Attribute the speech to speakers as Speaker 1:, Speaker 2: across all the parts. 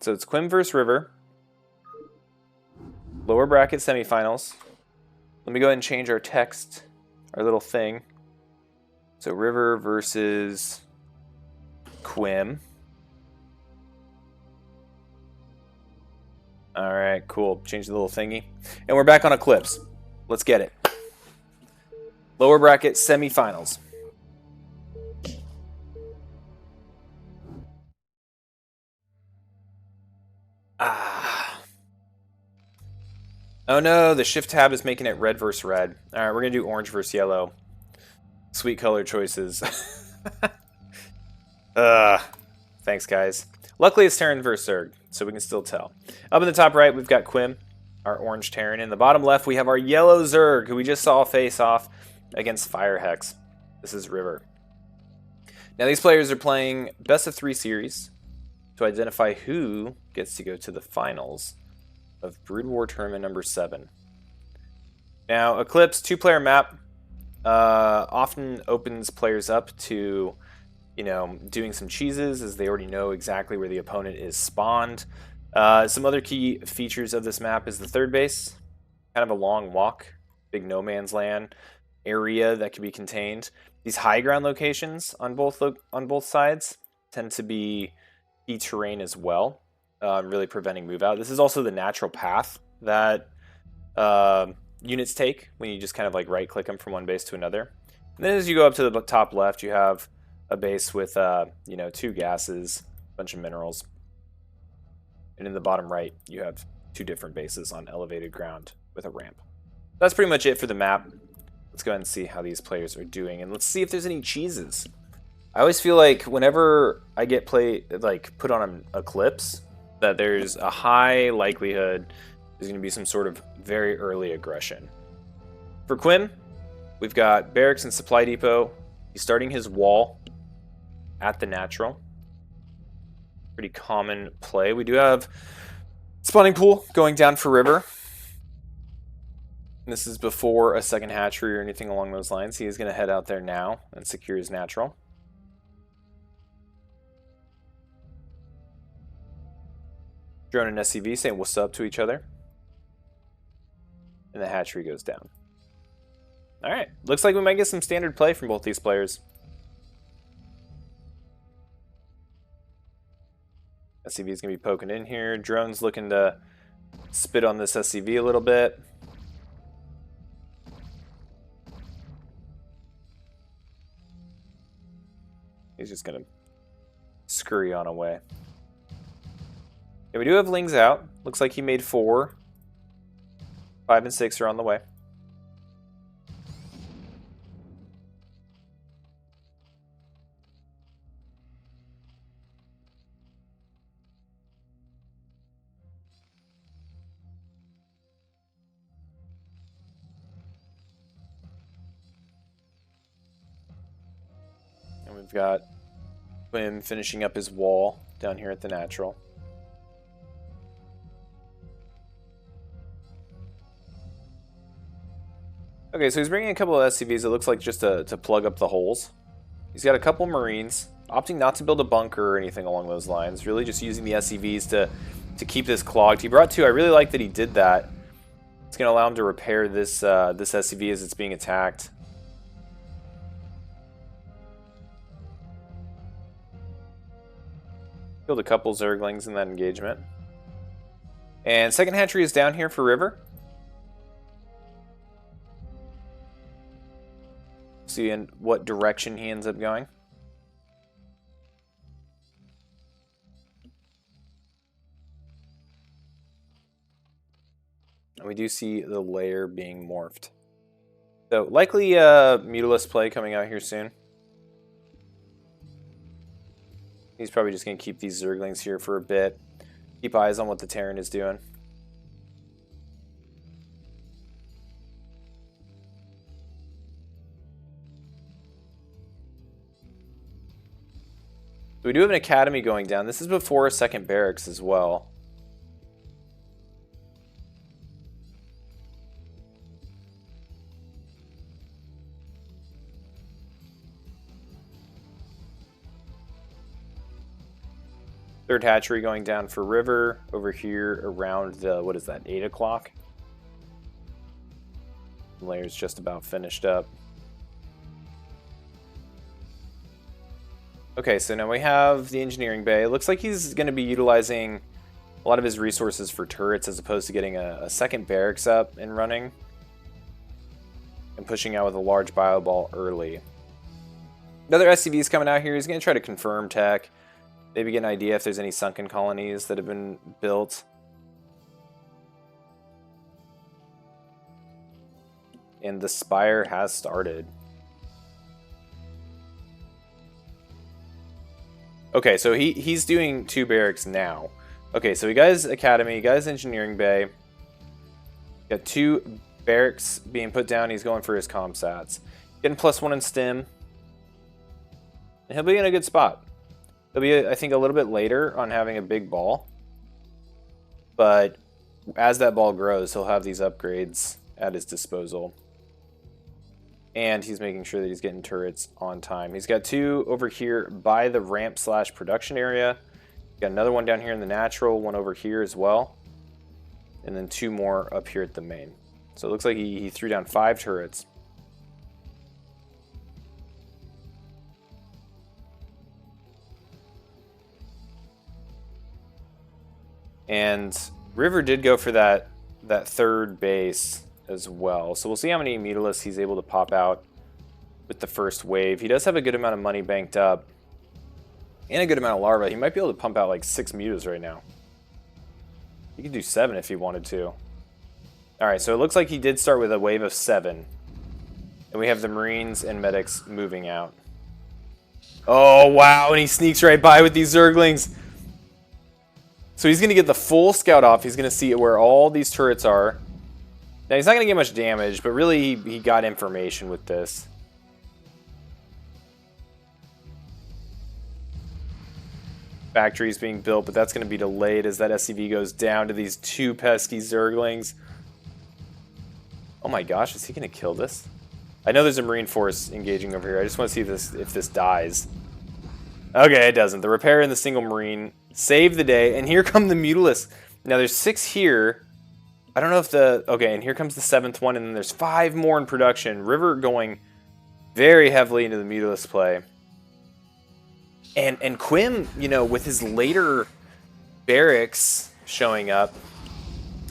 Speaker 1: So it's Quim versus River. Lower bracket semifinals. Let me go ahead and change our text, our little thing. So River versus Quim. All right, cool. Change the little thingy. And we're back on Eclipse. Let's get it. Lower bracket semifinals. Ah. Oh no, the shift tab is making it red versus red. All right, we're going to do orange versus yellow. Sweet color choices. Thanks, guys. Luckily, it's Terran versus Zerg, so we can still tell. Up in the top right, we've got Quim, our orange Terran. In the bottom left, we have our yellow Zerg, who we just saw face off against Fire Hex. This is River. Now, these players are playing best of 3 series to identify who gets to go to the finals of Brood War Tournament number 7. Now, Eclipse 2-player map often opens players up to, you know, doing some cheeses as they already know exactly where the opponent is spawned. Some other key features of this map is the third base, kind of a long walk, big no man's land area that can be contained. These high ground locations on both sides tend to be key terrain as well, really preventing move out. This is also the natural path that units take when you just kind of like right click them from one base to another. And then as you go up to the top left, you have a base with you know, 2 gases, a bunch of minerals. And in the bottom right, you have 2 different bases on elevated ground with a ramp. That's pretty much it for the map. Let's go ahead and see how these players are doing, and let's see if there's any cheeses. I always feel like whenever I get put on an Eclipse, that there's a high likelihood there's going to be some sort of very early aggression. For Quim, we've got Barracks and Supply Depot. He's starting his wall at the natural. Pretty common play. We do have Spawning Pool going down for River. This is before a second hatchery or anything along those lines. He is going to head out there now and secure his natural. Drone and SCV saying what's up to each other. And the hatchery goes down. Alright, looks like we might get some standard play from both these players. SCV is going to be poking in here. Drone's looking to spit on this SCV a little bit. He's just going to scurry on away. Yeah, we do have Lings out. Looks like he made 4. 5 and 6 are on the way. And we've got Quim finishing up his wall down here at the natural. Okay, so he's bringing a couple of SCVs, it looks like, just to plug up the holes. He's got a couple Marines, opting not to build a bunker or anything along those lines, really just using the SCVs to keep this clogged. He brought 2. I really like that he did that. It's going to allow him to repair this, this SCV as it's being attacked. Killed a couple Zerglings in that engagement. And second hatchery is down here for River. See in what direction he ends up going. And we do see the layer being morphed. So likely Mutalisk play coming out here soon. He's probably just going to keep these Zerglings here for a bit. Keep eyes on what the Terran is doing. We do have an academy going down. This is before a second barracks as well. Third hatchery going down for River over here around the, what is that, 8 o'clock? Layer's just about finished up. Okay, so now we have the engineering bay. It looks like he's going to be utilizing a lot of his resources for turrets as opposed to getting a second barracks up and running. And pushing out with a large bio ball early. Another SCV's coming out here. He's going to try to confirm tech. Maybe get an idea if there's any sunken colonies that have been built. And the spire has started. Okay, so he's doing 2 barracks now. Okay, so he got his academy, he got his engineering bay. Got 2 barracks being put down. He's going for his comsats. Getting +1 in stim. And he'll be in a good spot. He'll be, I think, a little bit later on having a big ball. But as that ball grows, he'll have these upgrades at his disposal. And he's making sure that he's getting turrets on time. He's got 2 over here by the ramp/production area. Got another one down here in the natural, one over here as well. And then 2 more up here at the main. So it looks like he threw down 5 turrets. And River did go for that third base as well. So we'll see how many mutalisks he's able to pop out with the first wave. He does have a good amount of money banked up. And a good amount of larvae. He might be able to pump out like 6 mutas right now. He could do 7 if he wanted to. Alright, so it looks like he did start with a wave of 7. And we have the Marines and medics moving out. Oh, wow. And he sneaks right by with these Zerglings. So he's going to get the full scout off. He's going to see where all these turrets are. Now, he's not going to get much damage, but really he got information with this. Factory's being built, but that's going to be delayed as that SCV goes down to these 2 pesky Zerglings. Oh my gosh, is he going to kill this? I know there's a Marine force engaging over here. I just want to see if this dies. Okay, it doesn't. The repair and the single Marine save the day, and here come the Mutalisks. Now, there's 6 here. I don't know if the... Okay, and here comes the 7th one, and then there's 5 more in production. River going very heavily into the Mutalisk play. And Quim, you know, with his later barracks showing up,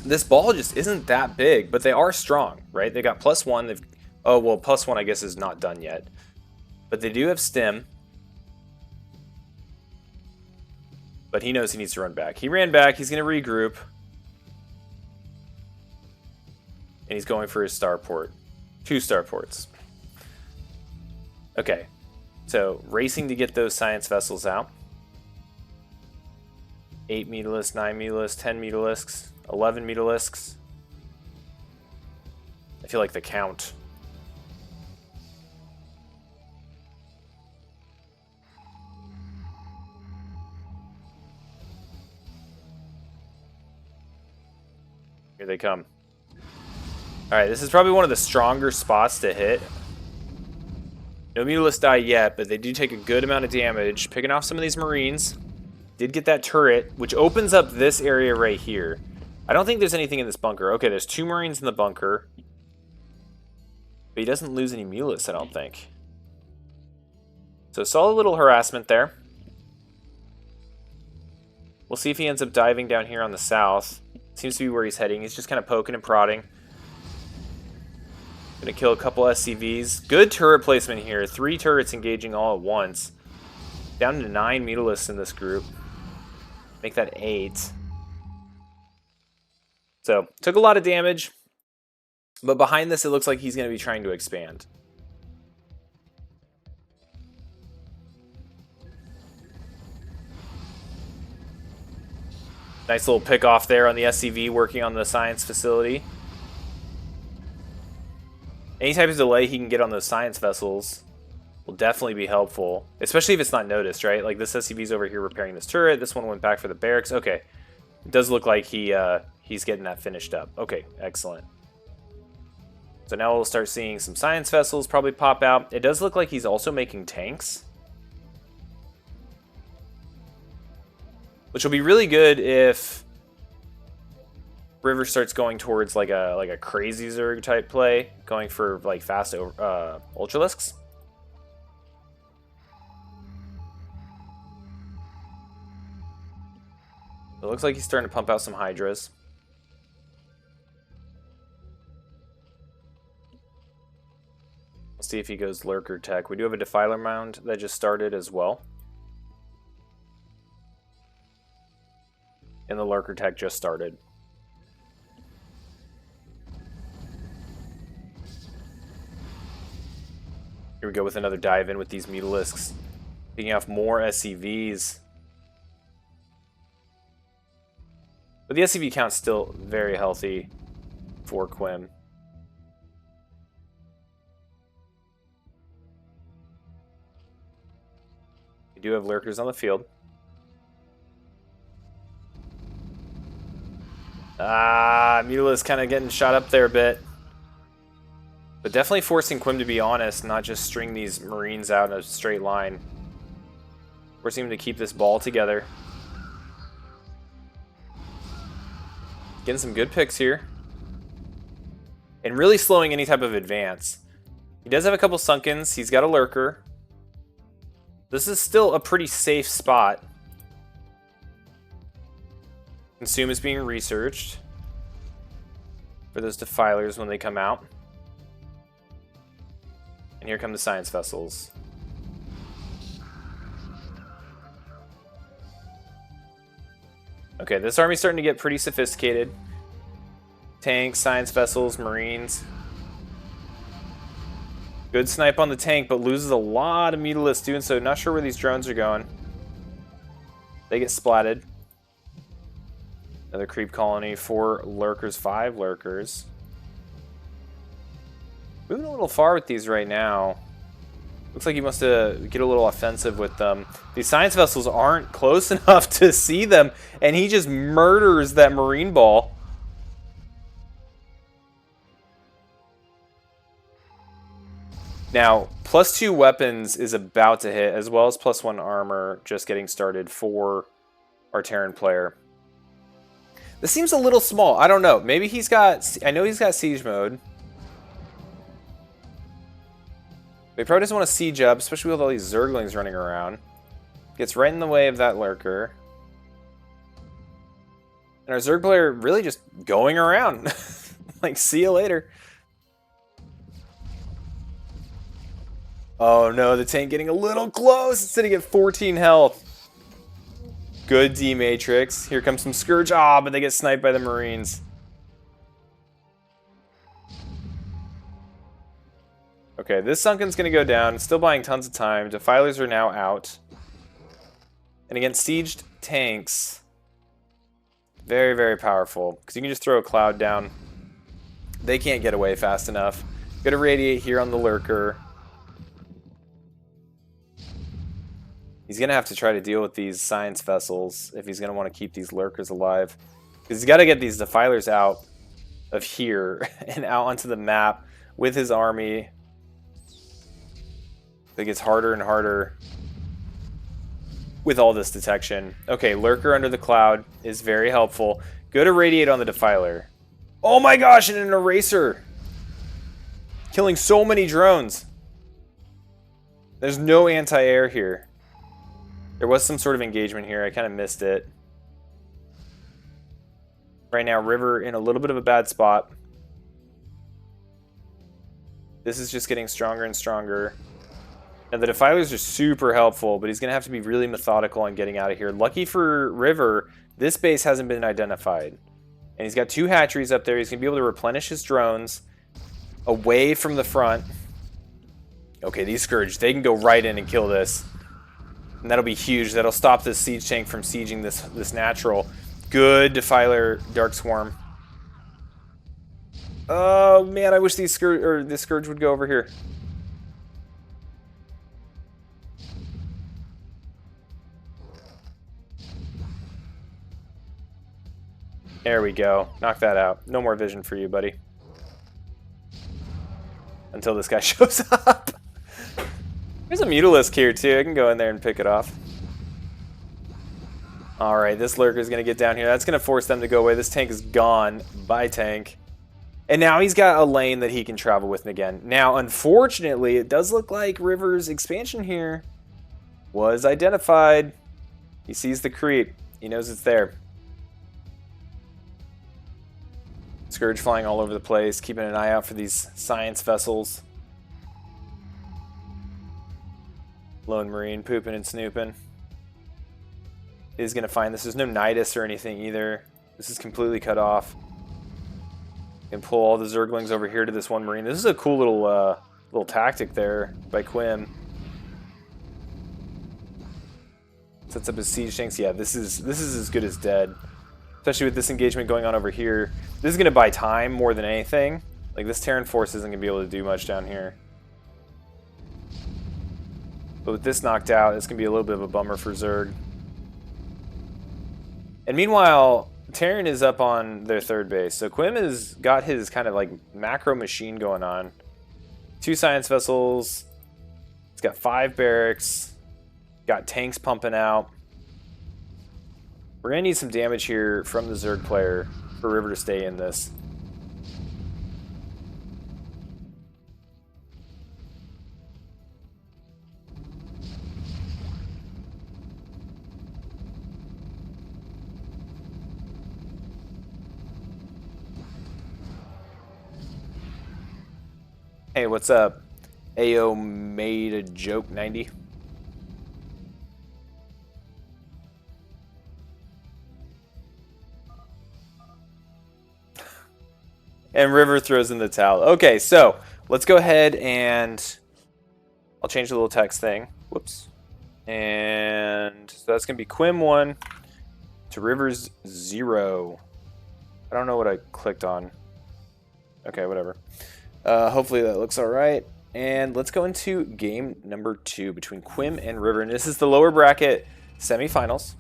Speaker 1: this ball just isn't that big, but they are strong, right? They got +1. They've... Oh, well, +1, I guess, is not done yet. But they do have stim. But he knows he needs to run back. He ran back. He's going to regroup. And he's going for his starport. 2 starports. Okay. So, racing to get those science vessels out. 8 mutalisks, 9 mutalisks, 10 mutalisks, 11 mutalisks. I feel like the count. Here they come. Alright, this is probably one of the stronger spots to hit. No mutalisks die yet, but they do take a good amount of damage. Picking off some of these Marines. Did get that turret, which opens up this area right here. I don't think there's anything in this bunker. Okay, there's 2 Marines in the bunker. But he doesn't lose any mutalisks, I don't think. So solid little harassment there. We'll see if he ends up diving down here on the south. Seems to be where he's heading. He's just kind of poking and prodding. Gonna kill a couple SCVs. Good turret placement here. 3 turrets engaging all at once. Down to 9 mutalisks in this group. Make that 8. So, took a lot of damage. But behind this, it looks like he's going to be trying to expand. Nice little pick off there on the SCV working on the science facility. Any type of delay he can get on those science vessels will definitely be helpful, especially if it's not noticed, right? Like this SCV's over here repairing this turret. This one went back for the barracks. Okay, it does look like he's getting that finished up. Okay, excellent. So now we'll start seeing some science vessels probably pop out. It does look like he's also making tanks, which will be really good if River starts going towards like a crazy Zerg type play, going for like fast Ultralisks. It looks like he's starting to pump out some Hydras. Let's see if he goes Lurker Tech. We do have a Defiler Mound that just started as well. And the Lurker Tech just started. Here we go with another dive in with these Mutalisks. Picking off more SCVs. But the SCV count's still very healthy for Quim. We do have Lurkers on the field. Mutalisk kind of getting shot up there a bit. But definitely forcing Quim to be honest, not just string these Marines out in a straight line. Forcing him to keep this ball together. Getting some good picks here. And really slowing any type of advance. He does have a couple Sunkens. He's got a Lurker. This is still a pretty safe spot. Consume is being researched for those Defilers when they come out. And here come the Science Vessels. Okay, this army's starting to get pretty sophisticated. Tanks, Science Vessels, Marines. Good snipe on the tank, but loses a lot of Mutalisks doing so. Not sure where these drones are going. They get splatted. Another creep colony, 4 Lurkers, 5 Lurkers. Moving a little far with these right now. Looks like he wants to get a little offensive with them. These Science Vessels aren't close enough to see them, and he just murders that Marine ball. Now, +2 weapons is about to hit, as well as +1 armor just getting started for our Terran player. This seems a little small. I don't know. Maybe he's got... I know he's got siege mode. But he probably doesn't want to siege up, especially with all these Zerglings running around. Gets right in the way of that Lurker. And our Zerg player really just going around. Like, see you later. Oh no, the tank getting a little close. It's sitting at 14 health. Good D-Matrix. Here comes some Scourge. Ah, but they get sniped by the Marines. Okay, this Sunken's going to go down. It's still buying tons of time. Defilers are now out. And against sieged tanks, very, very powerful. Because you can just throw a cloud down. They can't get away fast enough. Got to radiate here on the Lurker. He's going to have to try to deal with these Science Vessels if he's going to want to keep these Lurkers alive. Because he's got to get these Defilers out of here and out onto the map with his army. It gets harder and harder with all this detection. Okay, Lurker under the cloud is very helpful. Go to radiate on the Defiler. Oh my gosh, and an Eraser! Killing so many drones. There's no anti-air here. There was some sort of engagement here. I kind of missed it. Right now, River in a little bit of a bad spot. This is just getting stronger and stronger. And the Defilers are super helpful, but he's going to have to be really methodical on getting out of here. Lucky for River, this base hasn't been identified. And he's got 2 hatcheries up there. He's going to be able to replenish his drones away from the front. Okay, these Scourge, they can go right in and kill this. And that'll be huge. That'll stop this siege tank from sieging this natural. Good Defiler Dark Swarm. Oh man, I wish this Scourge would go over here. There we go. Knock that out. No more vision for you, buddy. Until this guy shows up. There's a Mutalisk here too. I can go in there and pick it off. Alright, this lurker is going to get down here. That's going to force them to go away. This tank is gone. Bye, tank. And now he's got a lane that he can travel with again. Now, unfortunately, it does look like River's expansion here was identified. He sees the creep. He knows it's there. Scourge flying all over the place, keeping an eye out for these science vessels. Lone Marine pooping and snooping. He's going to find this. There's no Nidus or anything either. This is completely cut off. Can pull all the Zerglings over here to this one Marine. This is a cool little tactic there by Quim. Sets up his siege tanks. Yeah, this is as good as dead. Especially with this engagement going on over here. This is going to buy time more than anything. Like, this Terran force isn't going to be able to do much down here. But with this knocked out, it's going to be a little bit of a bummer for Zerg. And meanwhile, Terran is up on their third base. So Quim has got his kind of like macro machine going on. 2 science vessels. It's got 5 barracks. Got tanks pumping out. We're going to need some damage here from the Zerg player for River to stay in this. Hey, what's up? AO made a joke 90. And River throws in the towel. Okay, so let's go ahead and I'll change the little text thing. Whoops. And so that's going to be Quim 1 to River's 0. I don't know what I clicked on. Okay, whatever. Hopefully that looks all right. And let's go into game number 2 between Quim and River. And this is the lower bracket semifinals.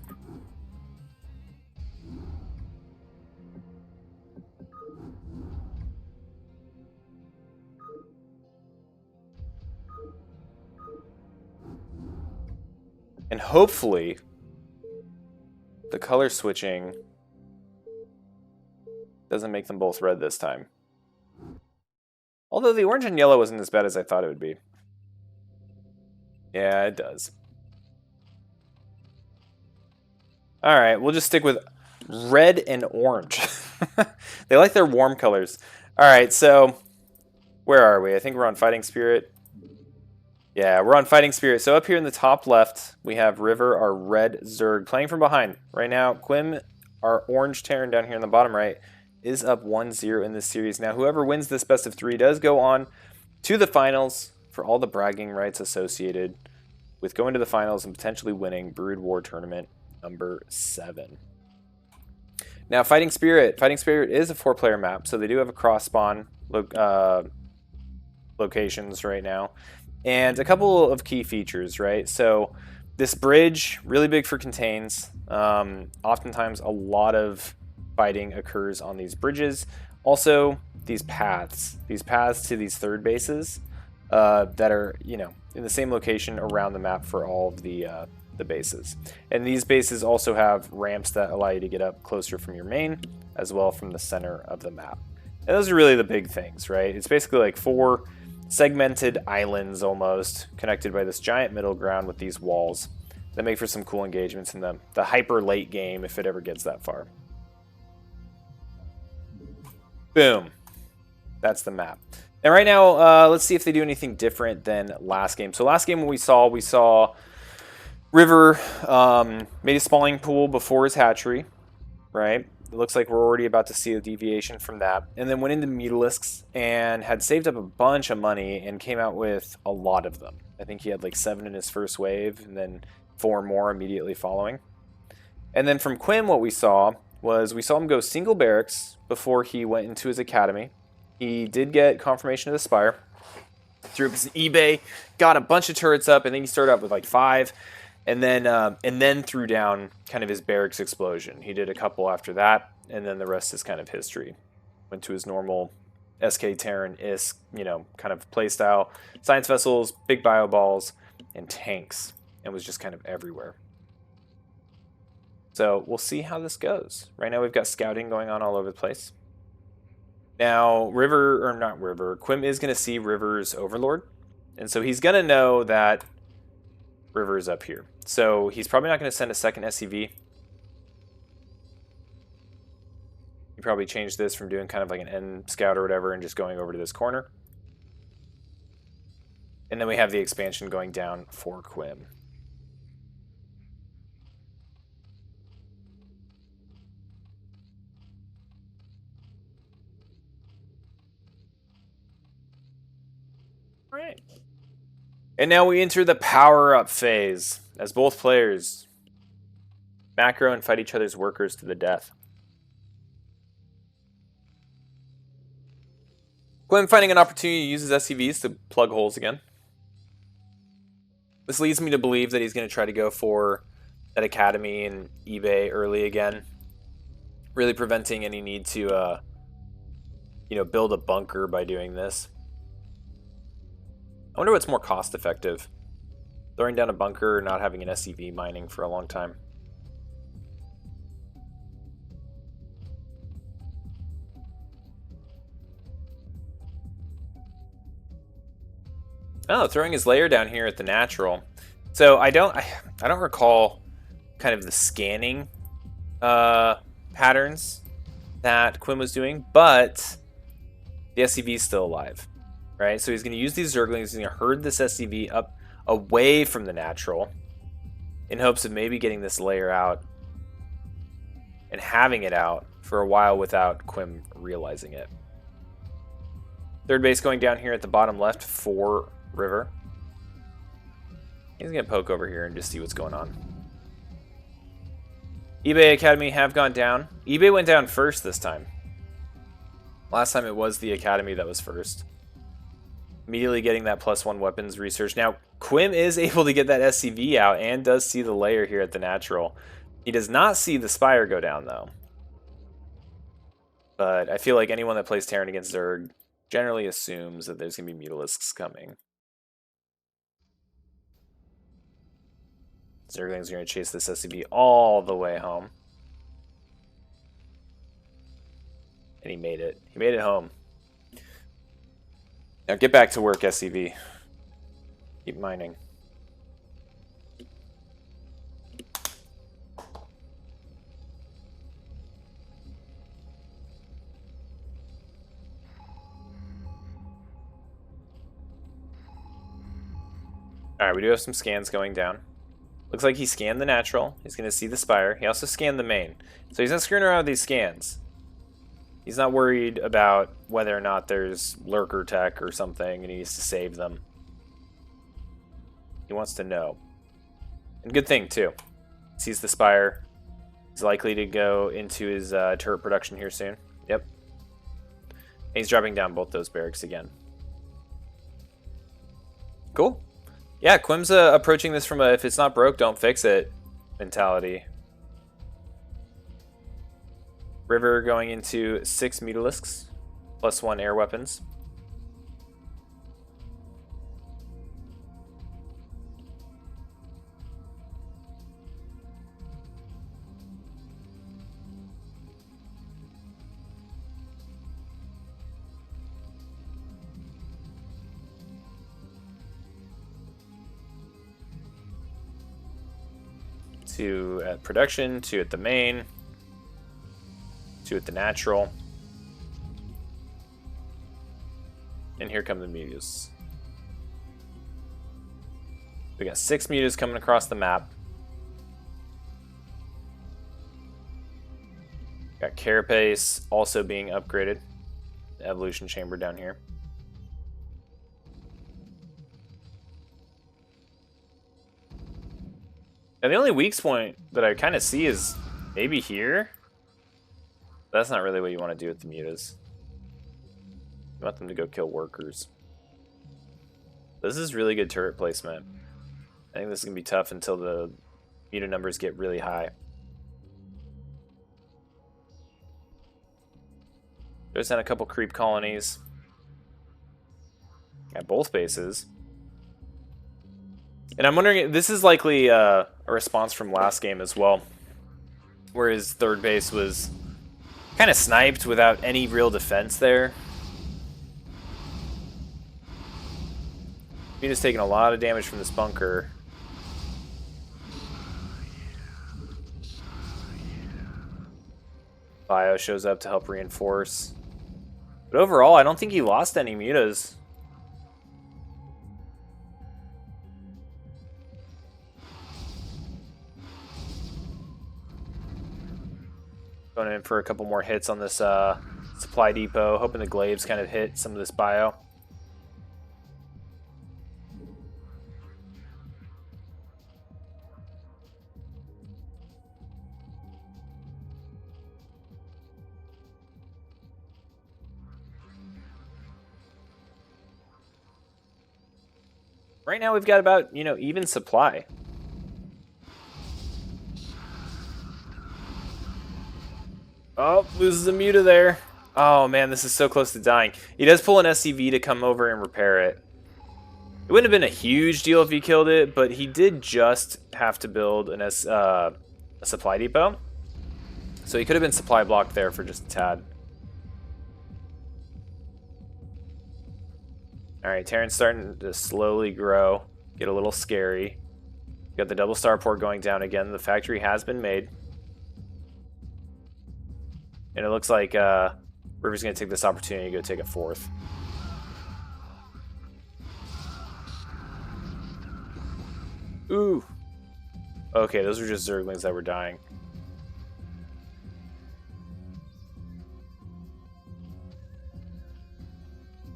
Speaker 1: And hopefully the color switching doesn't make them both red this time. Although the orange and yellow wasn't as bad as I thought it would be. Yeah, it does. Alright, we'll just stick with red and orange. They like their warm colors. Alright, so where are we? I think we're on Fighting Spirit. Yeah, we're on Fighting Spirit. So up here in the top left, we have River, our red Zerg, playing from behind. Right now, Quim, our orange Terran down here in the bottom right, is up 1-0 in this series. Now, whoever wins this best of 3 does go on to the finals for all the bragging rights associated with going to the finals and potentially winning Brood War Tournament number 7. Now, Fighting Spirit is a 4-player map, so they do have a cross-spawn locations right now. And a couple of key features, right? So this bridge, really big for contains. Oftentimes a lot of fighting occurs on these bridges. Also, these paths to these third bases that are, you know, in the same location around the map for all of the bases. And these bases also have ramps that allow you to get up closer from your main, as well from the center of the map. And those are really the big things, right? It's basically like 4 segmented islands almost connected by this giant middle ground with these walls that make for some cool engagements in the hyper late game if it ever gets that far. Boom. That's the map. And right now, let's see if they do anything different than last game. So last game, what we saw River made a spawning pool before his hatchery, right? It looks like we're already about to see a deviation from that. And then went into Mutalisks and had saved up a bunch of money and came out with a lot of them. I think he had like 7 in his first wave and then 4 more immediately following. And then from Quim, what we saw him go single barracks before he went into his academy. He did get confirmation of the Spire. Threw up his eBay, got a bunch of turrets up, and then he started out with like 5. And then threw down kind of his barracks explosion. He did a couple after that, and then the rest is kind of history. Went to his normal SK Terran ISK, you know, kind of playstyle. Science vessels, big bio balls, and tanks, and was just kind of everywhere. So we'll see how this goes. Right now we've got scouting going on all over the place. Now Quim is going to see River's Overlord. And so he's going to know that River is up here. So he's probably not going to send a second SCV. He probably changed this from doing kind of like an end scout or whatever and just going over to this corner. And then we have the expansion going down for Quim. All right. And now we enter the power-up phase, as both players macro and fight each other's workers to the death. Quim finding an opportunity to use his SCVs to plug holes again. This leads me to believe that he's going to try to go for that Academy and eBay early again, really preventing any need to, build a bunker by doing this. I wonder what's more cost-effective, throwing down a bunker or not having an SCV mining for a long time. Oh, throwing his layer down here at the natural. So I don't recall kind of the scanning patterns that Quim was doing, but the SCV is still alive, right? So he's going to use these Zerglings. He's going to herd this SCV up away from the natural in hopes of maybe getting this layer out and having it out for a while without Quim realizing it. Third base going down here at the bottom left for River. He's going to poke over here and just see what's going on. eBay Academy have gone down. eBay went down first this time. Last time it was the Academy that was first. Immediately getting that +1 weapons research. Now, Quim is able to get that SCV out and does see the layer here at the natural. He does not see the Spire go down, though. But I feel like anyone that plays Terran against Zerg generally assumes that there's going to be Mutalisks coming. Zerglings are going to chase this SCV all the way home. And he made it. He made it home. Now get back to work, SCV. Keep mining. Alright, we do have some scans going down. Looks like he scanned the natural. He's going to see the Spire. He also scanned the main. So he's not screwing around with these scans. He's not worried about whether or not there's lurker tech or something and he needs to save them. He wants to know. And good thing, too. He sees the Spire. He's likely to go into his turret production here soon. Yep. And he's dropping down both those barracks again. Cool. Yeah, Quim's approaching this from a if it's not broke, don't fix it mentality. River going into 6 Mutalisks, +1 air weapons. Two at production, 2 at the main, 2 at the natural. And here come the mutas. We got 6 mutas coming across the map. Got Carapace also being upgraded. The evolution chamber down here. Now the only weak point that I kind of see is maybe here. That's not really what you want to do with the mutas. You want them to go kill workers. This is really good turret placement. I think this is going to be tough until the muta numbers get really high. There's down a couple creep colonies. At both bases. And I'm wondering, this is likely a response from last game as well. where his third base was kind of sniped without any real defense there. Mina's taking a lot of damage from this bunker. Bio shows up to help reinforce. But overall, I don't think he lost any mutas. Going in for a couple more hits on this supply depot, hoping the glaives kind of hit some of this bio. Right now we've got about, even supply. Oh, loses a muta there. Oh man, this is so close to dying. He does pull an SCV to come over and repair it. It wouldn't have been a huge deal if he killed it, but he did just have to build a supply depot. So he could have been supply blocked there for just a tad. Alright, Terran's starting to slowly grow, get a little scary. Got the double starport going down again. The factory has been made. And it looks like River's going to take this opportunity to go take a fourth. Ooh. Okay, those were just Zerglings that were dying.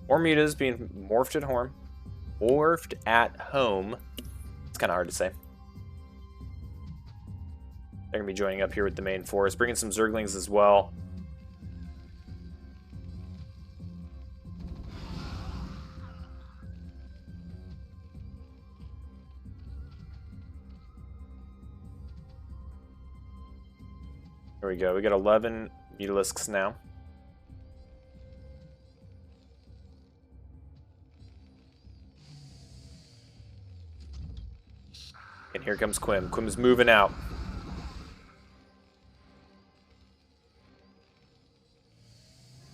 Speaker 1: More mutas being morphed at home. Morphed at home. It's kind of hard to say. They're going to be joining up here with the main force. Bringing some Zerglings as well. There we go. We got 11 Mutalisks now. And here comes Quim. Quim's moving out.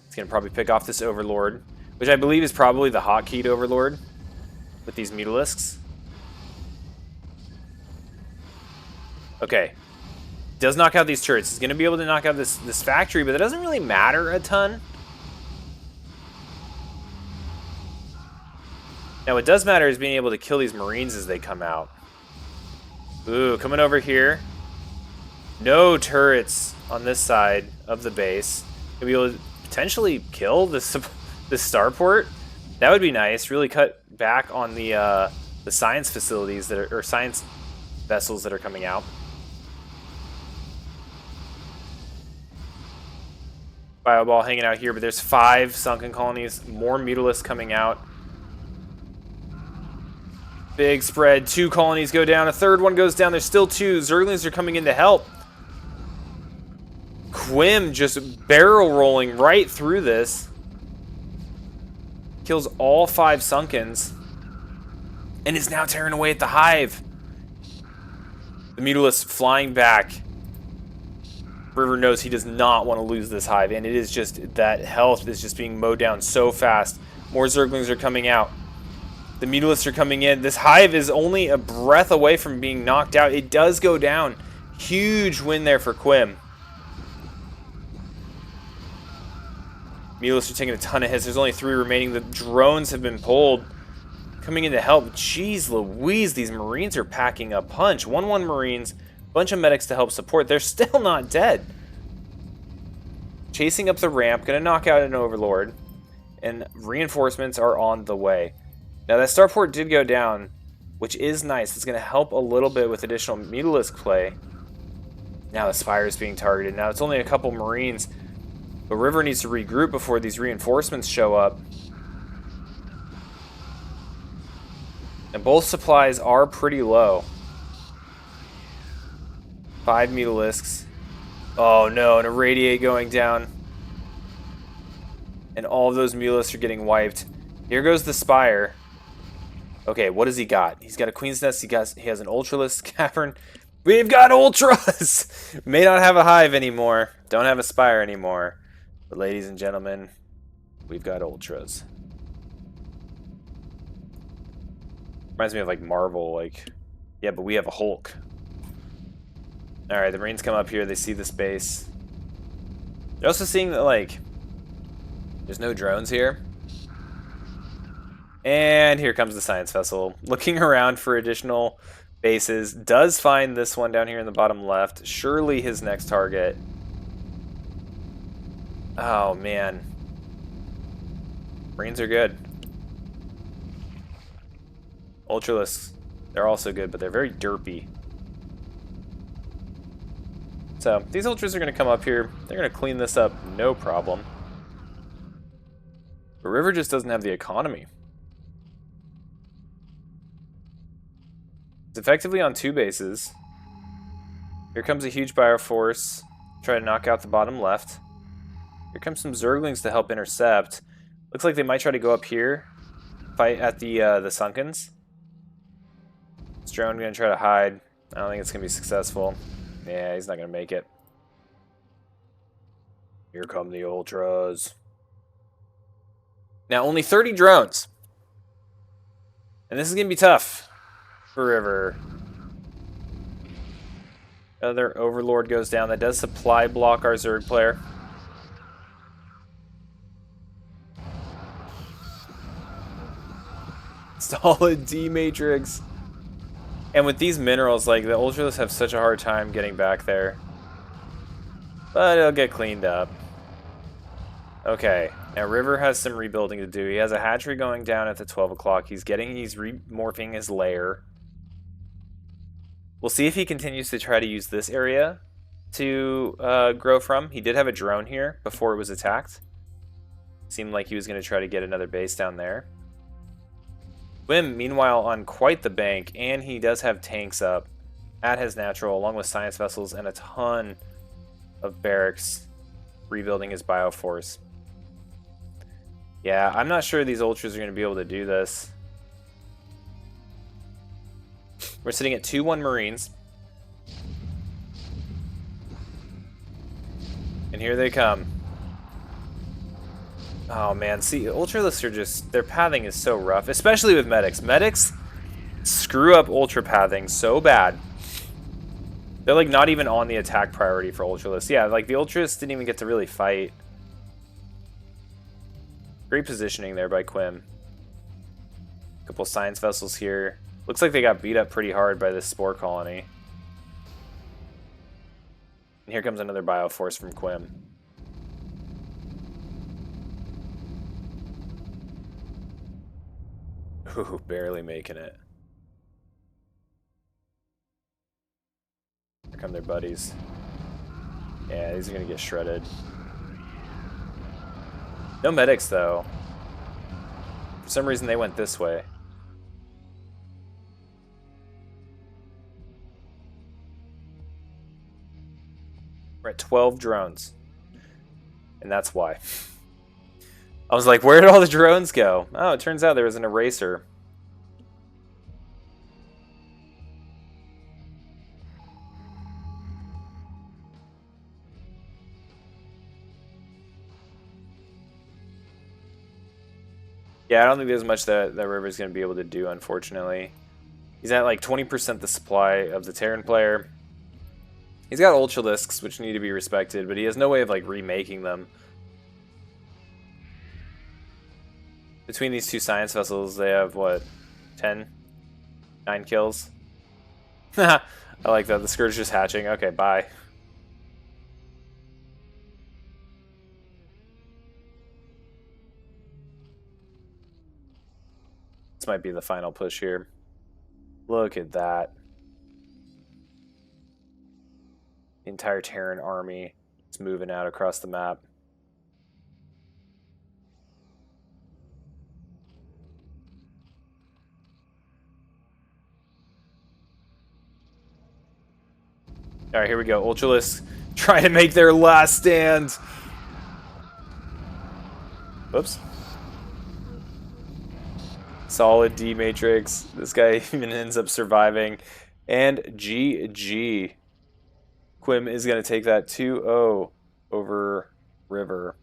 Speaker 1: He's going to probably pick off this Overlord, which I believe is probably the hotkeyed Overlord with these Mutalisks. Okay. Does knock out these turrets. He's going to be able to knock out this factory, but that doesn't really matter a ton. Now, what does matter is being able to kill these Marines as they come out. Ooh, coming over here. No turrets on this side of the base. Gonna be able to potentially kill this starport. That would be nice. Really cut back on the science facilities that are, or science vessels that are coming out. Bioball hanging out here, but there's 5 sunken colonies. More Mutalisks coming out. Big spread. 2 colonies go down. A third one goes down. There's still 2. Zerglings are coming in to help. Quim just barrel rolling right through this. Kills all 5 Sunkens. And is now tearing away at the hive. The Mutalisks flying back. River knows he does not want to lose this hive, and it is just that health is just being mowed down so fast. More Zerglings are coming out. The Mutalisks are coming in. This hive is only a breath away from being knocked out. It does go down. Huge win there for Quim. Mutalisks are taking a ton of hits. There's only 3 remaining. The drones have been pulled. Coming in to help. Jeez Louise, these Marines are packing a punch. 1-1 Marines. Bunch of medics to help support. They're still not dead. Chasing up the ramp. Gonna knock out an Overlord. And reinforcements are on the way. Now that starport did go down, which is nice. It's gonna help a little bit with additional Mutalisk play. Now the Spire is being targeted. Now it's only a couple Marines. But River needs to regroup before these reinforcements show up. And both supplies are pretty low. 5 Mutalisks. Oh no, and a Radiate going down. And all of those Mutalisks are getting wiped. Here goes the Spire. Okay, what has he got? He's got a Queen's Nest. He has an Ultralisk Cavern. We've got Ultras! May not have a Hive anymore. Don't have a Spire anymore. But ladies and gentlemen, we've got Ultras. Reminds me of like Marvel, like, yeah, but we have a Hulk. Alright, the Marines come up here, they see the space. They're also seeing that, like, there's no drones here. And here comes the science vessel, looking around for additional bases. Does find this one down here in the bottom left. Surely his next target. Oh, man. Marines are good. Ultralisks, they're also good, but they're very derpy. So, these Ultras are going to come up here. They're going to clean this up, no problem. But River just doesn't have the economy. It's effectively on 2 bases. Here comes a huge Bioforce. Try to knock out the bottom left. Here comes some Zerglings to help intercept. Looks like they might try to go up here. Fight at the Sunkens. This drone going to try to hide. I don't think it's going to be successful. Yeah, he's not going to make it. Here come the Ultras. Now, only 30 drones. And this is going to be tough for River. Another Overlord goes down. That does supply block our Zerg player. Solid D Matrix. And with these minerals, like, the Ultras have such a hard time getting back there. But it'll get cleaned up. Okay, now River has some rebuilding to do. He has a hatchery going down at the 12 o'clock. He's remorphing his lair. We'll see if he continues to try to use this area to grow from. He did have a drone here before it was attacked. Seemed like he was going to try to get another base down there. Wim, meanwhile, on quite the bank, and he does have tanks up at his natural, along with science vessels and a ton of barracks rebuilding his Bioforce. Yeah, I'm not sure these Ultras are going to be able to do this. We're sitting at 2-1 Marines. And here they come. Oh man, see, Ultralisks are just, their pathing is so rough, especially with medics. Medics screw up Ultra pathing so bad. They're like not even on the attack priority for Ultralisks. Yeah, like the Ultras didn't even get to really fight. Great positioning there by Quim. Couple science vessels here. Looks like they got beat up pretty hard by this spore colony. And here comes another Bioforce from Quim. Ooh, barely making it. Here come their buddies. Yeah, these are gonna get shredded. No medics though. For some reason they went this way. We're at 12 drones. And that's why. I was like, where did all the drones go? Oh, it turns out there was an eraser. Yeah, I don't think there's much that River's going to be able to do, unfortunately. He's at like 20% the supply of the Terran player. He's got Ultralisks, which need to be respected, but he has no way of like remaking them. Between these two science vessels, they have, what, 10? 9 kills? I like that. The Scourge just hatching. Okay, bye. This might be the final push here. Look at that. The entire Terran army is moving out across the map. Alright, here we go. Ultralisks trying to make their last stand. Oops. Solid D Matrix. This guy even ends up surviving. And GG. Quim is going to take that 2-0 over River.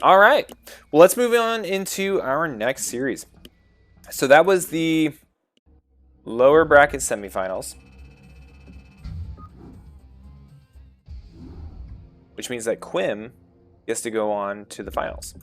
Speaker 1: All right. Well, let's move on into our next series. So that was the lower bracket semifinals, which means that Quim gets to go on to the finals.